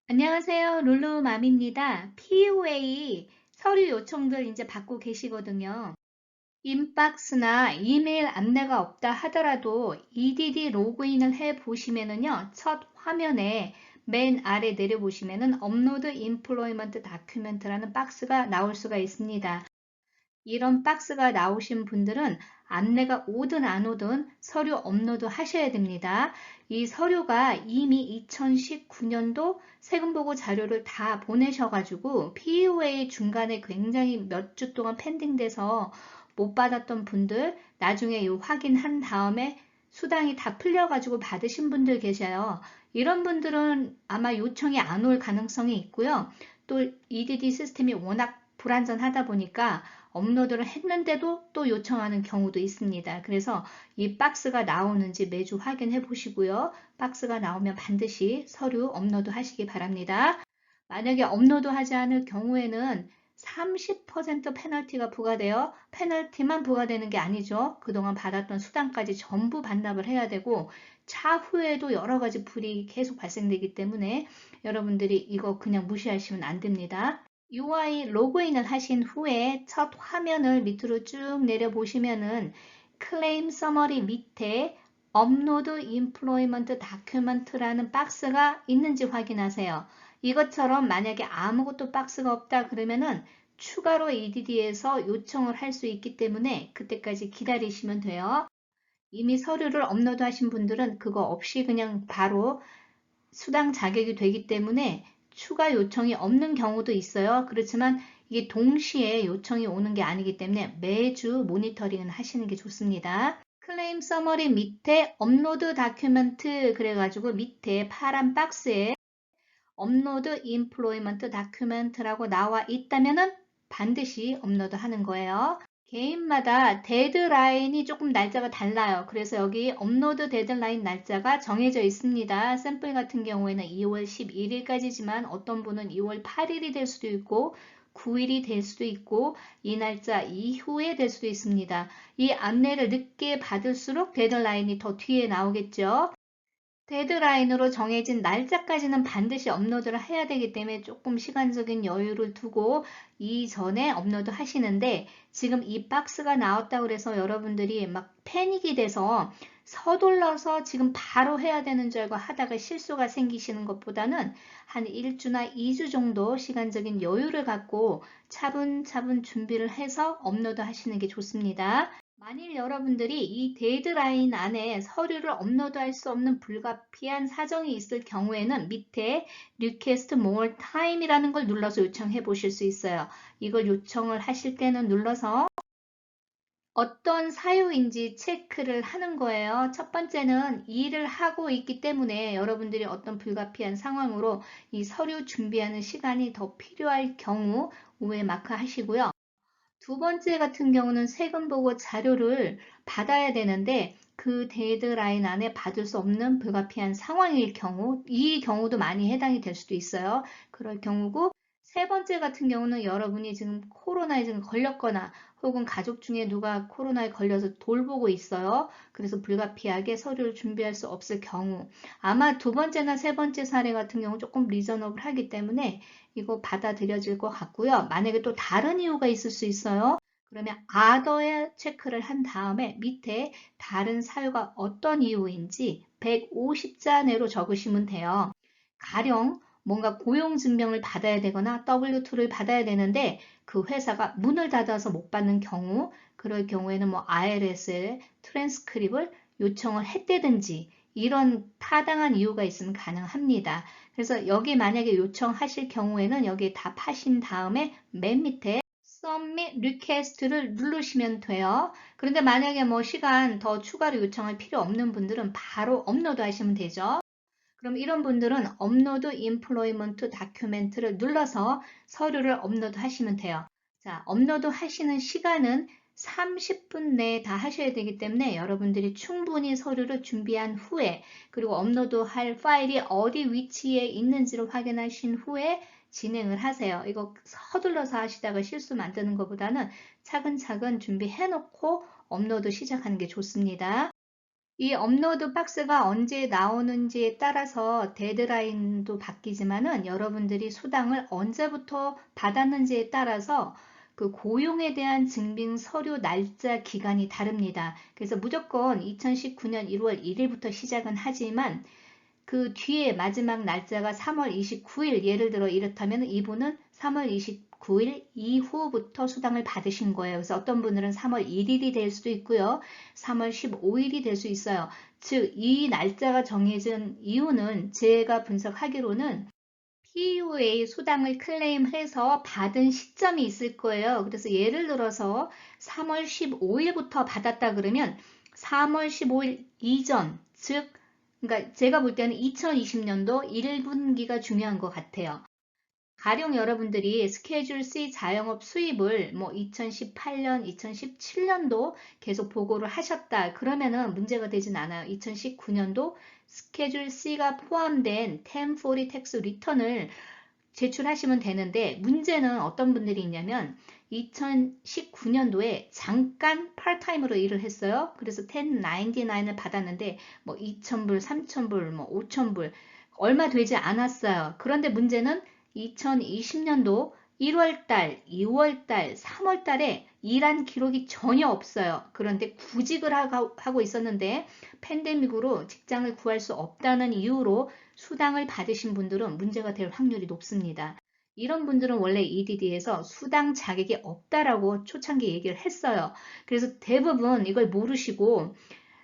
안녕하세요. 룰루맘입니다. POA 서류 요청들 이제 받고 계시거든요. 인박스나 이메일 안내가 없다 하더라도 EDD 로그인을 해 보시면은요, 첫 화면에 맨 아래 내려보시면은 업로드 임플로이먼트 다큐멘트라는 박스가 나올 수가 있습니다. 이런 박스가 나오신 분들은 안내가 오든 안 오든 서류 업로드 하셔야 됩니다. 이 서류가 이미 2019년도 세금보고 자료를 다 보내셔가지고 POA 중간에 굉장히 몇 주 동안 펜딩돼서 못 받았던 분들 나중에 이 확인한 다음에 수당이 다 풀려가지고 받으신 분들 계셔요. 이런 분들은 아마 요청이 안 올 가능성이 있고요. 또 EDD 시스템이 워낙 불안전하다 보니까 업로드를 했는데도 또 요청하는 경우도 있습니다. 그래서 이 박스가 나오는지 매주 확인해 보시고요. 박스가 나오면 반드시 서류 업로드 하시기 바랍니다. 만약에 업로드 하지 않을 경우에는 30% 페널티가 부과되어 페널티만 부과되는 게 아니죠. 그동안 받았던 수당까지 전부 반납을 해야 되고 차후에도 여러 가지 불이익이 계속 발생되기 때문에 여러분들이 이거 그냥 무시하시면 안 됩니다. UI 로그인을 하신 후에 첫 화면을 밑으로 쭉 내려보시면은 클레임 서머리 밑에 업로드 임플로이먼트 다큐먼트라는 박스가 있는지 확인하세요. 이것처럼 만약에 아무것도 박스가 없다 그러면은 추가로 EDD에서 요청을 할 수 있기 때문에 그때까지 기다리시면 돼요. 이미 서류를 업로드 하신 분들은 그거 없이 그냥 바로 수당 자격이 되기 때문에 추가 요청이 없는 경우도 있어요. 그렇지만 이게 동시에 요청이 오는 게 아니기 때문에 매주 모니터링을 하시는 게 좋습니다. 클레임 서머리 밑에 업로드 다큐멘트 그래가지고 밑에 파란 박스에 업로드 임플로이먼트 다큐멘트라고 나와 있다면은 반드시 업로드 하는 거예요. 개인마다 데드라인이 조금 날짜가 달라요. 그래서 여기 업로드 데드라인 날짜가 정해져 있습니다. 샘플 같은 경우에는 2월 11일까지지만 어떤 분은 2월 8일이 될 수도 있고 9일이 될 수도 있고 이 날짜 이후에 될 수도 있습니다. 이 안내를 늦게 받을수록 데드라인이 더 뒤에 나오겠죠. 데드라인으로 정해진 날짜까지는 반드시 업로드를 해야 되기 때문에 조금 시간적인 여유를 두고 이전에 업로드 하시는데 지금 이 박스가 나왔다고 그래서 여러분들이 막 패닉이 돼서 서둘러서 지금 바로 해야 되는 줄 알고 하다가 실수가 생기시는 것보다는 한 1주나 2주 정도 시간적인 여유를 갖고 차분차분 준비를 해서 업로드 하시는 게 좋습니다. 만일 여러분들이 이 데드라인 안에 서류를 업로드할 수 없는 불가피한 사정이 있을 경우에는 밑에 Request More Time이라는 걸 눌러서 요청해 보실 수 있어요. 이걸 요청을 하실 때는 눌러서 어떤 사유인지 체크를 하는 거예요. 첫 번째는 일을 하고 있기 때문에 여러분들이 어떤 불가피한 상황으로 이 서류 준비하는 시간이 더 필요할 경우 오해 마크 하시고요. 두 번째 같은 경우는 세금 보고 자료를 받아야 되는데 그 데드라인 안에 받을 수 없는 불가피한 상황일 경우, 이 경우도 많이 해당이 될 수도 있어요. 그럴 경우고 세 번째 같은 경우는 여러분이 지금 코로나에 지금 걸렸거나 혹은 가족 중에 누가 코로나에 걸려서 돌보고 있어요. 그래서 불가피하게 서류를 준비할 수 없을 경우 아마 두 번째나 세 번째 사례 같은 경우 조금 리저너블 하기 때문에 이거 받아들여질 것 같고요. 만약에 또 다른 이유가 있을 수 있어요. 그러면 other에 체크를 한 다음에 밑에 다른 사유가 어떤 이유인지 150자 내로 적으시면 돼요. 가령 뭔가 고용증명을 받아야 되거나 W2를 받아야 되는데 그 회사가 문을 닫아서 못 받는 경우 그럴 경우에는 뭐 IRS에 트랜스크립을 요청을 했다든지 이런 타당한 이유가 있으면 가능합니다. 그래서 여기 만약에 요청하실 경우에는 여기 답하신 다음에 맨 밑에 Submit Request를 누르시면 돼요. 그런데 만약에 뭐 시간 더 추가로 요청할 필요 없는 분들은 바로 업로드 하시면 되죠. 그럼 이런 분들은 업로드 임플로이먼트 다큐멘트를 눌러서 서류를 업로드 하시면 돼요. 자, 업로드 하시는 시간은 30분 내에 다 하셔야 되기 때문에 여러분들이 충분히 서류를 준비한 후에 그리고 업로드할 파일이 어디 위치에 있는지를 확인하신 후에 진행을 하세요. 이거 서둘러서 하시다가 실수 만드는 것보다는 차근차근 준비해 놓고 업로드 시작하는 게 좋습니다. 이 업로드 박스가 언제 나오는지에 따라서 데드라인도 바뀌지만은 여러분들이 수당을 언제부터 받았는지에 따라서 그 고용에 대한 증빙 서류 날짜 기간이 다릅니다. 그래서 무조건 2019년 1월 1일부터 시작은 하지만 그 뒤에 마지막 날짜가 3월 29일, 예를 들어 이렇다면 이분은 3월 29일 이후부터 수당을 받으신 거예요. 그래서 어떤 분들은 3월 1일이 될 수도 있고요. 3월 15일이 될 수 있어요. 즉, 이 날짜가 정해진 이유는 제가 분석하기로는 PUA 수당을 클레임해서 받은 시점이 있을 거예요. 그래서 예를 들어서 3월 15일부터 받았다 그러면 3월 15일 이전, 즉 그러니까 제가 볼 때는 2020년도 1분기가 중요한 것 같아요. 가령 여러분들이 스케줄 C 자영업 수입을 뭐 2018년, 2017년도 계속 보고를 하셨다. 그러면은 문제가 되진 않아요. 2019년도 스케줄 C가 포함된 1040 텍스 리턴을 제출하시면 되는데 문제는 어떤 분들이 있냐면 2019년도에 잠깐 파트타임으로 일을 했어요. 그래서 1099을 받았는데 뭐 2,000불, 3,000불, 뭐 5,000불 얼마 되지 않았어요. 그런데 문제는 2020년도 1월달, 2월달, 3월달에 일한 기록이 전혀 없어요. 그런데 구직을 하고 있었는데 팬데믹으로 직장을 구할 수 없다는 이유로 수당을 받으신 분들은 문제가 될 확률이 높습니다. 이런 분들은 원래 EDD에서 수당 자격이 없다라고 초창기 얘기를 했어요. 그래서 대부분 이걸 모르시고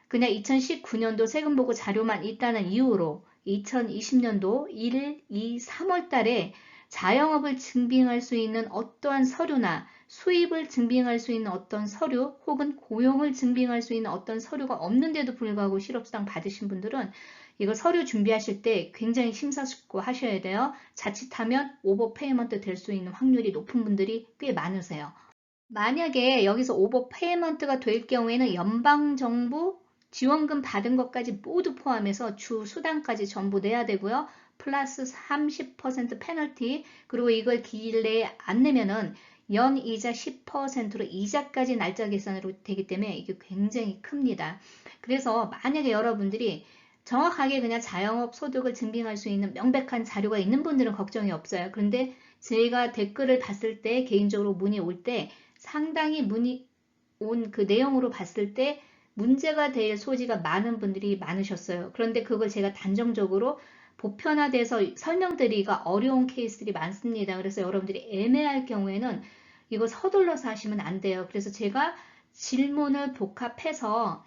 그냥 2019년도 세금 보고 자료만 있다는 이유로 2020년도 1, 2, 3월 달에 자영업을 증빙할 수 있는 어떠한 서류나 수입을 증빙할 수 있는 어떤 서류 혹은 고용을 증빙할 수 있는 어떤 서류가 없는데도 불구하고 실업수당 받으신 분들은 이거 서류 준비하실 때 굉장히 심사숙고하셔야 돼요. 자칫하면 오버페이먼트 될 수 있는 확률이 높은 분들이 꽤 많으세요. 만약에 여기서 오버페이먼트가 될 경우에는 연방정부 지원금 받은 것까지 모두 포함해서 주 수당까지 전부 내야 되고요. 플러스 30% 페널티, 그리고 이걸 기일 내에 안 내면은 연이자 10%로 이자까지 날짜 계산으로 되기 때문에 이게 굉장히 큽니다. 그래서 만약에 여러분들이 정확하게 그냥 자영업 소득을 증빙할 수 있는 명백한 자료가 있는 분들은 걱정이 없어요. 그런데 제가 댓글을 봤을 때 개인적으로 문의 올 때 상당히 문의 온 그 내용으로 봤을 때 문제가 될 소지가 많은 분들이 많으셨어요. 그런데 그걸 제가 단정적으로 보편화돼서 설명드리기가 어려운 케이스들이 많습니다. 그래서 여러분들이 애매할 경우에는 이거 서둘러서 하시면 안 돼요. 그래서 제가 질문을 복합해서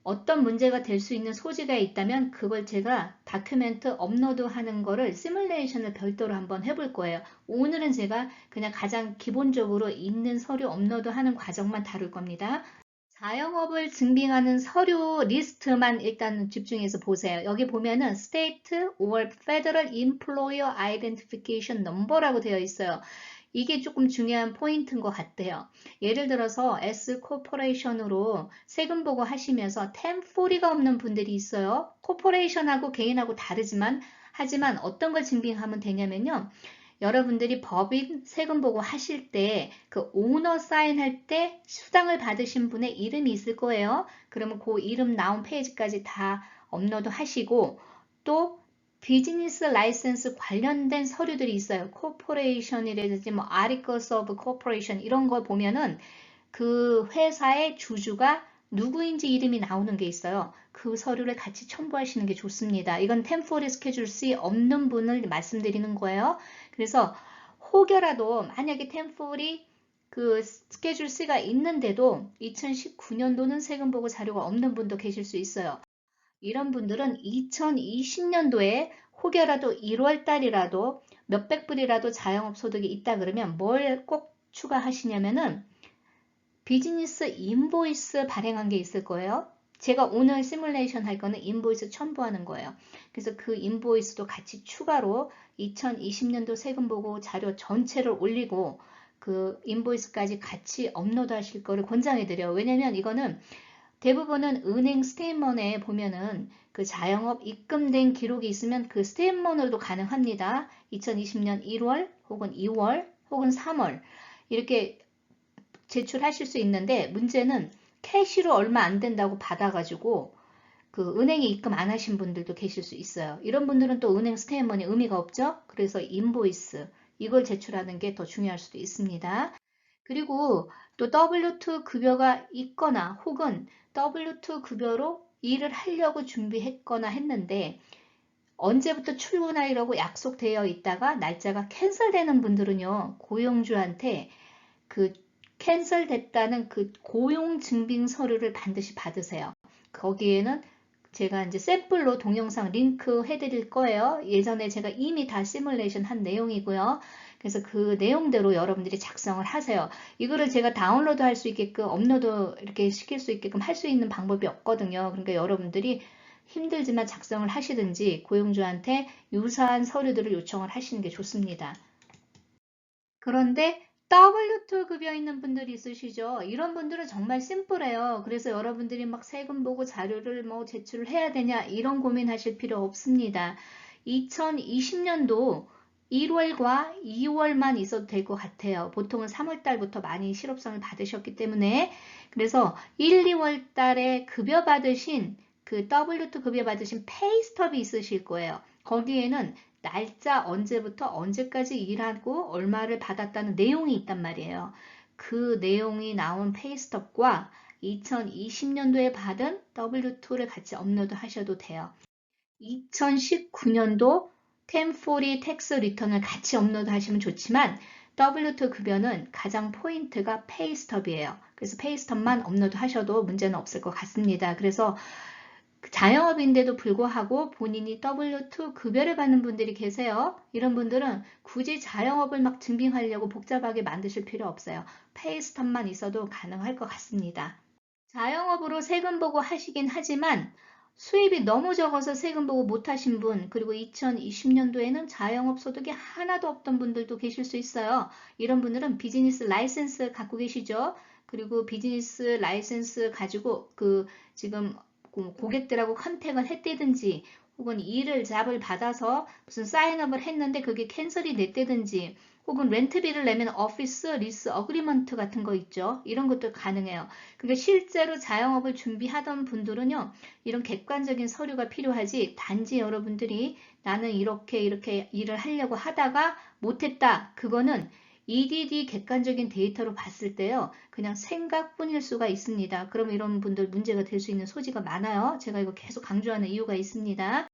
어떤 문제가 될 수 있는 소지가 있다면 그걸 제가 다큐멘트 업로드하는 거를 시뮬레이션을 별도로 한번 해볼 거예요. 오늘은 제가 그냥 가장 기본적으로 있는 서류 업로드하는 과정만 다룰 겁니다. 자영업을 증빙하는 서류 리스트만 일단 집중해서 보세요. 여기 보면은 State or Federal Employer Identification Number라고 되어 있어요. 이게 조금 중요한 포인트인 것 같아요. 예를 들어서 S코퍼레이션으로 세금 보고 하시면서 1040가 없는 분들이 있어요. 코퍼레이션하고 개인하고 다르지만 하지만 어떤 걸 증빙하면 되냐면요. 여러분들이 법인 세금 보고 하실 때 그 오너 사인할 때 수당을 받으신 분의 이름이 있을 거예요. 그러면 그 이름 나온 페이지까지 다 업로드 하시고 또 비즈니스 라이센스 관련된 서류들이 있어요. 코퍼레이션이라든지 뭐 Articles of Corporation 이런 걸 보면은 그 회사의 주주가 누구인지 이름이 나오는 게 있어요. 그 서류를 같이 첨부하시는 게 좋습니다. 이건 템포리 스케줄 C 없는 분을 말씀드리는 거예요. 그래서 혹여라도 만약에 템포리 그 스케줄 C가 있는데도 2019년도는 세금 보고 자료가 없는 분도 계실 수 있어요. 이런 분들은 2020년도에 혹여라도 1월 달이라도 몇백 불이라도 자영업 소득이 있다 그러면 뭘 꼭 추가하시냐면은 비즈니스 인보이스 발행한 게 있을 거예요. 제가 오늘 시뮬레이션 할 거는 인보이스 첨부하는 거예요. 그래서 그 인보이스도 같이 추가로 2020년도 세금 보고 자료 전체를 올리고 그 인보이스까지 같이 업로드 하실 거를 권장해 드려요. 왜냐면 이거는 대부분은 은행 스테이트먼트에 보면은 그 자영업 입금된 기록이 있으면 그 스테이트먼트로도 가능합니다. 2020년 1월 혹은 2월 혹은 3월 이렇게 제출하실 수 있는데 문제는 캐시로 얼마 안 된다고 받아가지고 그 은행에 입금 안 하신 분들도 계실 수 있어요. 이런 분들은 또 은행 스테이먼이 의미가 없죠. 그래서 인보이스 이걸 제출하는 게 더 중요할 수도 있습니다. 그리고 또 W2 급여가 있거나 혹은 W2 급여로 일을 하려고 준비했거나 했는데 언제부터 출근하려고 약속되어 있다가 날짜가 캔슬되는 분들은요, 고용주한테 그 캔슬됐다는 그 고용 증빙 서류를 반드시 받으세요. 거기에는 제가 이제 샘플로 동영상 링크 해드릴 거예요. 예전에 제가 이미 다 시뮬레이션 한 내용이고요. 그래서 그 내용대로 여러분들이 작성을 하세요. 이거를 제가 다운로드 할 수 있게끔 업로드 이렇게 시킬 수 있게끔 할 수 있는 방법이 없거든요. 그러니까 여러분들이 힘들지만 작성을 하시든지 고용주한테 유사한 서류들을 요청을 하시는 게 좋습니다. 그런데 W2 급여 있는 분들이 있으시죠? 이런 분들은 정말 심플해요. 그래서 여러분들이 막 세금 보고 자료를 뭐 제출을 해야 되냐 이런 고민하실 필요 없습니다. 2020년도 1월과 2월만 있어도 될 것 같아요. 보통은 3월 달부터 많이 실업선을 받으셨기 때문에 그래서 1, 2월 달에 급여 받으신 그 W2 급여 받으신 페이스톱이 있으실 거예요. 거기에는 날짜 언제부터 언제까지 일하고 얼마를 받았다는 내용이 있단 말이에요. 그 내용이 나온 페이스톱과 2020년도에 받은 W2를 같이 업로드 하셔도 돼요. 2019년도 1040 텍스 리턴을 같이 업로드 하시면 좋지만 W2 급여는 가장 포인트가 페이스톱이에요. 그래서 페이스톱만 업로드 하셔도 문제는 없을 것 같습니다. 그래서 자영업인데도 불구하고 본인이 W2 급여를 받는 분들이 계세요. 이런 분들은 굳이 자영업을 막 증빙하려고 복잡하게 만드실 필요 없어요. 페이스톱만 있어도 가능할 것 같습니다. 자영업으로 세금 보고 하시긴 하지만 수입이 너무 적어서 세금 보고 못하신 분, 그리고 2020년도에는 자영업 소득이 하나도 없던 분들도 계실 수 있어요. 이런 분들은 비즈니스 라이센스 갖고 계시죠? 그리고 비즈니스 라이센스 가지고 지금 고객들하고 컨택을 했다든지 혹은 일을 잡을 받아서 무슨 사인업을 했는데 그게 캔슬이 됐다든지 혹은 렌트비를 내면 오피스 리스 어그리먼트 같은 거 있죠. 이런 것도 가능해요. 그러니까 실제로 자영업을 준비하던 분들은요. 이런 객관적인 서류가 필요하지 단지 여러분들이 나는 이렇게 일을 하려고 하다가 못했다. 그거는 EDD 객관적인 데이터로 봤을 때요. 그냥 생각뿐일 수가 있습니다. 그럼 이런 분들 문제가 될 수 있는 소지가 많아요. 제가 이거 계속 강조하는 이유가 있습니다.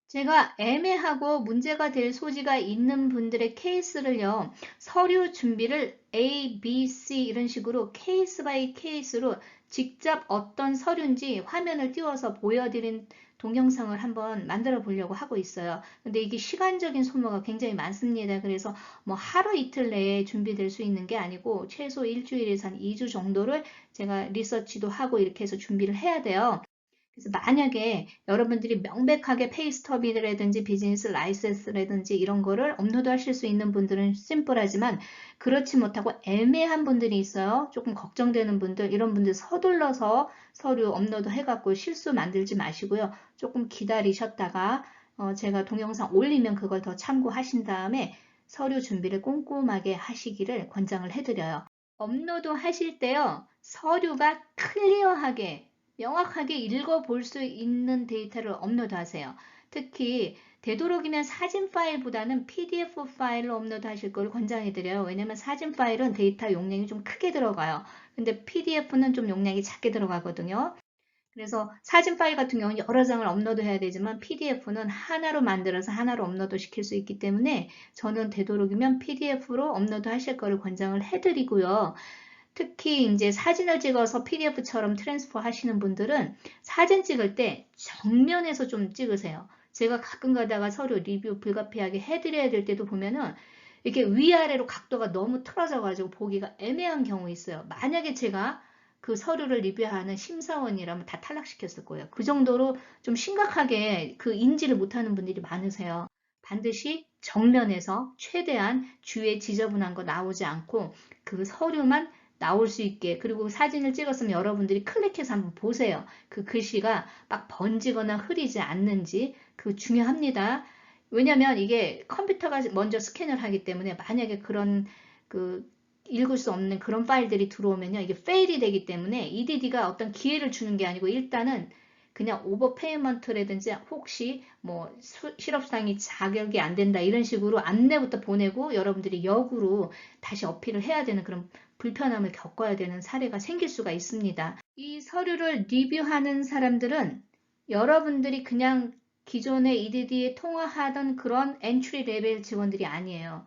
제가 애매하고 문제가 될 소지가 있는 분들의 케이스를요, 서류 준비를 A, B, C 이런 식으로 케이스 바이 케이스로 직접 어떤 서류인지 화면을 띄워서 보여드린 동영상을 한번 만들어 보려고 하고 있어요. 근데 이게 시간적인 소모가 굉장히 많습니다. 그래서 뭐 하루 이틀 내에 준비될 수 있는 게 아니고 최소 일주일에서 한 2주 정도를 제가 리서치도 하고 이렇게 해서 준비를 해야 돼요. 그래서 만약에 여러분들이 명백하게 페이스톱이라든지 비즈니스 라이센스라든지 이런 거를 업로드 하실 수 있는 분들은 심플하지만 그렇지 못하고 애매한 분들이 있어요. 조금 걱정되는 분들, 이런 분들 서둘러서 서류 업로드 해갖고 실수 만들지 마시고요. 조금 기다리셨다가 제가 동영상 올리면 그걸 더 참고하신 다음에 서류 준비를 꼼꼼하게 하시기를 권장을 해드려요. 업로드 하실 때요. 서류가 클리어하게 명확하게 읽어볼 수 있는 데이터를 업로드 하세요. 특히 되도록이면 사진 파일보다는 PDF 파일로 업로드 하실 걸 권장해 드려요. 왜냐면 사진 파일은 데이터 용량이 좀 크게 들어가요. 근데 PDF는 좀 용량이 작게 들어가거든요. 그래서 사진 파일 같은 경우는 여러 장을 업로드 해야 되지만 PDF는 하나로 만들어서 하나로 업로드 시킬 수 있기 때문에 저는 되도록이면 PDF로 업로드 하실 거를 권장을 해드리고요. 특히 이제 사진을 찍어서 PDF처럼 트랜스퍼 하시는 분들은 사진 찍을 때 정면에서 좀 찍으세요. 제가 가끔 가다가 서류 리뷰 불가피하게 해드려야 될 때도 보면은 이렇게 위아래로 각도가 너무 틀어져 가지고 보기가 애매한 경우 있어요. 만약에 제가 그 서류를 리뷰하는 심사원이라면 다 탈락시켰을 거예요. 그 정도로 좀 심각하게 그 인지를 못하는 분들이 많으세요. 반드시 정면에서 최대한 주위에 지저분한 거 나오지 않고 그 서류만 나올 수 있게, 그리고 사진을 찍었으면 여러분들이 클릭해서 한번 보세요. 그 글씨가 막 번지거나 흐리지 않는지 그거 중요합니다. 왜냐면 이게 컴퓨터가 먼저 스캔을 하기 때문에 만약에 그런 그 읽을 수 없는 그런 파일들이 들어오면요. 이게 페일이 되기 때문에 EDD가 어떤 기회를 주는 게 아니고 일단은 그냥 오버페이먼트라든지 혹시 뭐 실업상이 자격이 안 된다 이런 식으로 안내부터 보내고 여러분들이 역으로 다시 어필을 해야 되는 그런 불편함을 겪어야 되는 사례가 생길 수가 있습니다. 이 서류를 리뷰하는 사람들은 여러분들이 그냥 기존에 EDD에 통화하던 그런 엔트리 레벨 직원들이 아니에요.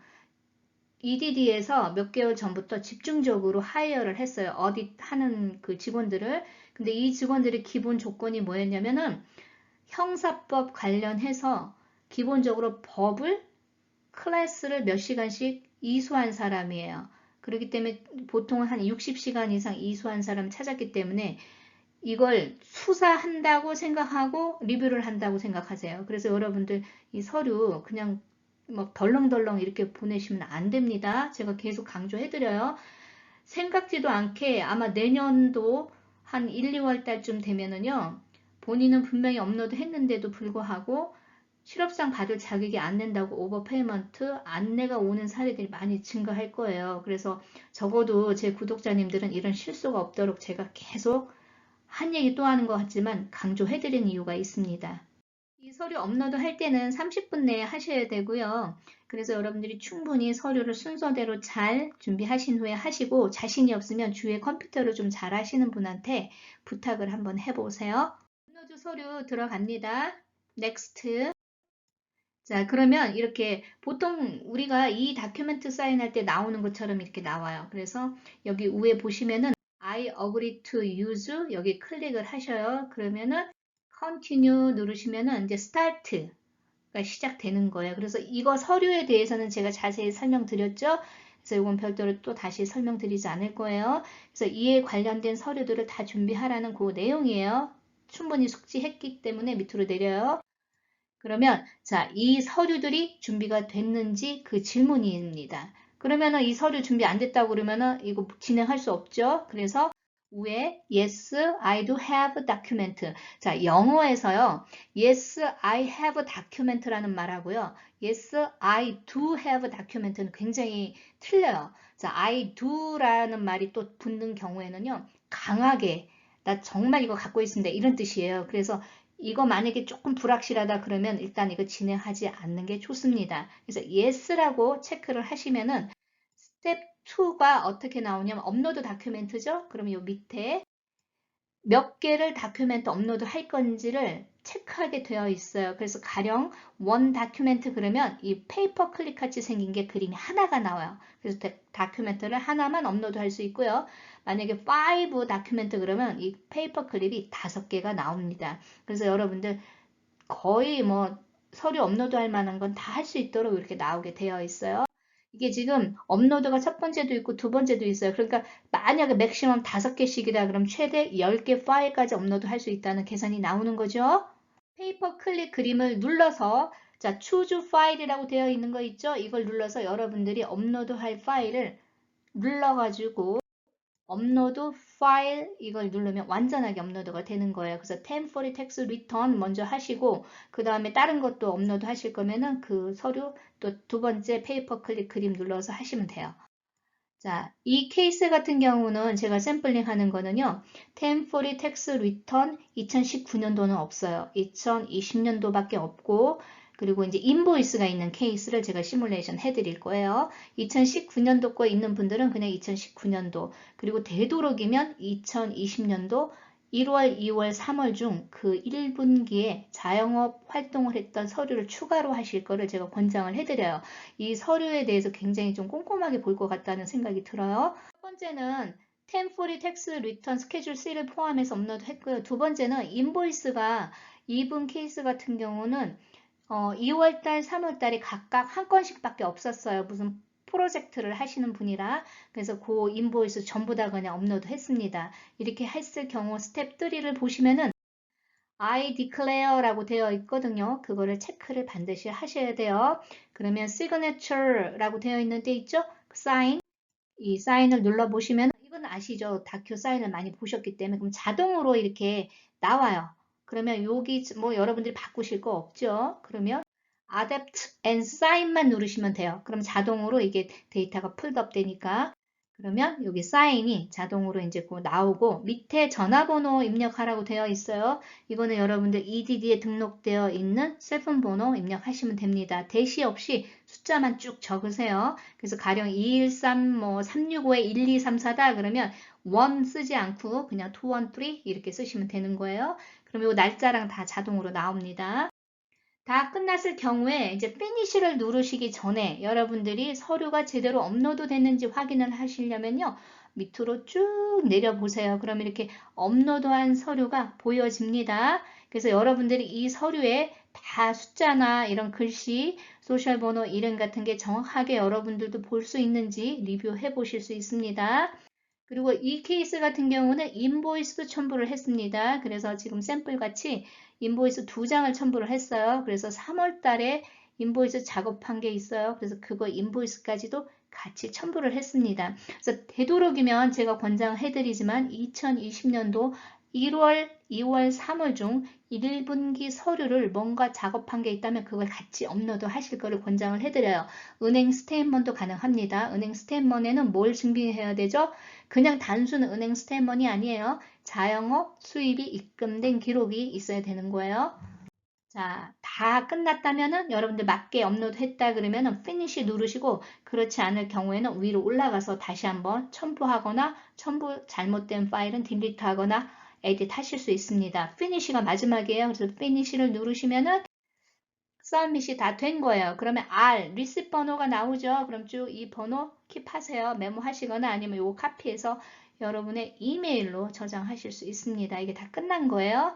EDD에서 몇 개월 전부터 집중적으로 하이어를 했어요. 어딧하는 그 직원들을. 근데 이 직원들의 기본 조건이 뭐였냐면은 형사법 관련해서 기본적으로 법을 클래스를 몇 시간씩 이수한 사람이에요. 그렇기 때문에 보통 한 60시간 이상 이수한 사람 찾았기 때문에 이걸 수사한다고 생각하고 리뷰를 한다고 생각하세요. 그래서 여러분들 이 서류 그냥 막 덜렁덜렁 이렇게 보내시면 안 됩니다. 제가 계속 강조해드려요. 생각지도 않게 아마 내년도 한 1, 2월 달쯤 되면은요. 본인은 분명히 업로드 했는데도 불구하고 실업상 받을 자격이 안 된다고 오버페이먼트 안내가 오는 사례들이 많이 증가할 거예요. 그래서 적어도 제 구독자님들은 이런 실수가 없도록 제가 계속 한 얘기 또 하는 것 같지만 강조해드린 이유가 있습니다. 이 서류 업로드 할 때는 30분 내에 하셔야 되고요. 그래서 여러분들이 충분히 서류를 순서대로 잘 준비하신 후에 하시고 자신이 없으면 주위에 컴퓨터를 좀 잘 하시는 분한테 부탁을 한번 해보세요. 업로드 서류 들어갑니다. 넥스트. 자, 그러면 이렇게 보통 우리가 이 다큐멘트 사인할 때 나오는 것처럼 이렇게 나와요. 그래서 여기 위에 보시면은 I agree to use 여기 클릭을 하셔요. 그러면은 continue 누르시면은 이제 start가 시작되는 거예요. 그래서 이거 서류에 대해서는 제가 자세히 설명드렸죠. 그래서 이건 별도로 또 다시 설명드리지 않을 거예요. 그래서 이에 관련된 서류들을 다 준비하라는 그 내용이에요. 충분히 숙지했기 때문에 밑으로 내려요. 그러면 자, 이 서류들이 준비가 됐는지 그 질문입니다. 그러면은 이 서류 준비 안 됐다고 그러면은 이거 진행할 수 없죠. 그래서 위에 yes, I do have document. 자, 영어에서요. yes, I have document라는 말하고요. yes, I do have document는 굉장히 틀려요. 자, I do라는 말이 또 붙는 경우에는요. 강하게 나 정말 이거 갖고 있습니다. 이런 뜻이에요. 그래서 이거 만약에 조금 불확실하다 그러면 일단 이거 진행하지 않는 게 좋습니다. 그래서 yes라고 체크를 하시면은 스텝 2가 어떻게 나오냐면 업로드 다큐멘트죠. 그러면 요 밑에 몇 개를 다큐멘트 업로드 할 건지를 체크하게 되어 있어요. 그래서 가령 원 다큐멘트 그러면 이 페이퍼 클립 같이 생긴 게 그림이 하나가 나와요. 그래서 다큐멘트를 하나만 업로드 할 수 있고요. 만약에 5 다큐멘트 그러면 이 페이퍼 클립이 5개가 나옵니다. 그래서 여러분들 거의 뭐 서류 업로드 할 만한 건 다 할 수 있도록 이렇게 나오게 되어 있어요. 이게 지금 업로드가 첫 번째도 있고 두 번째도 있어요. 그러니까 만약에 맥시멈 5개씩이다 그럼 최대 10개 파일까지 업로드 할 수 있다는 계산이 나오는 거죠. 페이퍼 클릭 그림을 눌러서 자, choose 파일이라고 되어 있는 거 있죠? 이걸 눌러서 여러분들이 업로드할 파일을 눌러가지고 업로드 파일 이걸 누르면 완전하게 업로드가 되는 거예요. 그래서 temporary tax return 먼저 하시고 그 다음에 다른 것도 업로드 하실 거면은 그 서류 또 두 번째 페이퍼 클릭 그림 눌러서 하시면 돼요. 자, 이 케이스 같은 경우는 제가 샘플링 하는 거는요. temporary tax return 2019년도는 없어요. 2020년도밖에 없고 그리고 이제 인보이스가 있는 케이스를 제가 시뮬레이션 해드릴 거예요. 2019년도 거 있는 분들은 그냥 2019년도 그리고 되도록이면 2020년도 1월, 2월, 3월 중 그 1분기에 자영업 활동을 했던 서류를 추가로 하실 거를 제가 권장을 해드려요. 이 서류에 대해서 굉장히 좀 꼼꼼하게 볼 것 같다는 생각이 들어요. 첫 번째는 temporary tax return 스케줄 C를 포함해서 업로드 했고요. 두 번째는 인보이스가 2분 케이스 같은 경우는 2월달, 3월달에 각각 한 건씩밖에 없었어요. 무슨 프로젝트를 하시는 분이라 그래서 그 인보이스 전부 다 그냥 업로드 했습니다. 이렇게 했을 경우 스텝 3를 보시면은 I declare라고 되어 있거든요. 그거를 체크를 반드시 하셔야 돼요. 그러면 signature라고 되어 있는 데 있죠? sign 이 사인을 눌러보시면 이건 아시죠? 다큐 사인을 많이 보셨기 때문에 그럼 자동으로 이렇게 나와요. 그러면 여기 뭐 여러분들이 바꾸실 거 없죠? 그러면 adapt and sign만 누르시면 돼요. 그럼 자동으로 이게 데이터가 풀업 되니까 그러면 여기 사인이 자동으로 이제 그 나오고 밑에 전화번호 입력하라고 되어 있어요. 이거는 여러분들 EDD에 등록되어 있는 셀폰번호 입력하시면 됩니다. 대시 없이 숫자만 쭉 적으세요. 그래서 가령 213, 뭐 365에 1234다 그러면 1 쓰지 않고 그냥 213 이렇게 쓰시면 되는 거예요. 그럼 이 날짜랑 다 자동으로 나옵니다. 다 끝났을 경우에 이제 피니쉬를 누르시기 전에 여러분들이 서류가 제대로 업로드 됐는지 확인을 하시려면요. 밑으로 쭉 내려보세요. 그럼 이렇게 업로드한 서류가 보여집니다. 그래서 여러분들이 이 서류에 다 숫자나 이런 글씨, 소셜 번호, 이름 같은 게 정확하게 여러분들도 볼 수 있는지 리뷰해 보실 수 있습니다. 그리고 이 케이스 같은 경우는 인보이스도 첨부를 했습니다. 그래서 지금 샘플 같이 인보이스 2장을 첨부를 했어요. 그래서 3월 달에 인보이스 작업한 게 있어요. 그래서 그거 인보이스까지도 같이 첨부를 했습니다. 그래서 되도록이면 제가 권장해드리지만 2020년도 1월, 2월, 3월 중 1분기 서류를 뭔가 작업한 게 있다면 그걸 같이 업로드 하실 거를 권장을 해드려요. 은행 스테이트먼트도 가능합니다. 은행 스테이트먼트에는 뭘 준비해야 되죠? 그냥 단순 은행 스테이트먼트이 아니에요. 자영업 수입이 입금된 기록이 있어야 되는 거예요. 자, 다 끝났다면은 여러분들 맞게 업로드 했다 그러면은 피니시 누르시고 그렇지 않을 경우에는 위로 올라가서 다시 한번 첨부하거나 첨부 잘못된 파일은 딜리트 하거나 에디트 하실 수 있습니다. 피니시가 마지막이에요. 그래서 피니시를 누르시면은 서밋이 다 된 거예요. 그러면 R, 리시트 번호가 나오죠. 그럼 쭉 이 번호 킵하세요. 메모하시거나 아니면 이거 카피해서 여러분의 이메일로 저장하실 수 있습니다. 이게 다 끝난 거예요.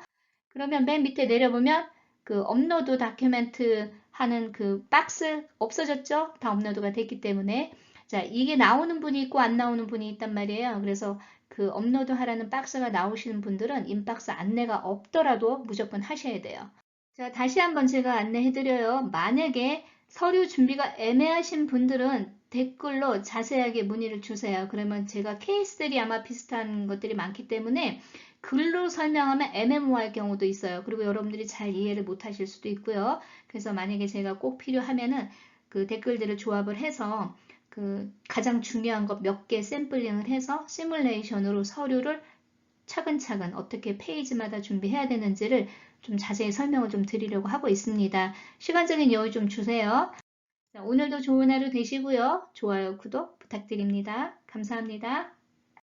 그러면 맨 밑에 내려보면 그 업로드 다큐멘트 하는 그 박스 없어졌죠? 다 업로드가 됐기 때문에. 자, 이게 나오는 분이 있고 안 나오는 분이 있단 말이에요. 그래서 그 업로드 하라는 박스가 나오시는 분들은 인박스 안내가 없더라도 무조건 하셔야 돼요. 자, 다시 한번 제가 안내해드려요. 만약에 서류 준비가 애매하신 분들은 댓글로 자세하게 문의를 주세요. 그러면 제가 케이스들이 아마 비슷한 것들이 많기 때문에 글로 설명하면 애매모호할 경우도 있어요. 그리고 여러분들이 잘 이해를 못 하실 수도 있고요. 그래서 만약에 제가 꼭 필요하면은 그 댓글들을 조합을 해서 그 가장 중요한 것 몇 개 샘플링을 해서 시뮬레이션으로 서류를 차근차근 어떻게 페이지마다 준비해야 되는지를 좀 자세히 설명을 좀 드리려고 하고 있습니다. 시간적인 여유 좀 주세요. 자, 오늘도 좋은 하루 되시고요. 좋아요, 구독 부탁드립니다. 감사합니다.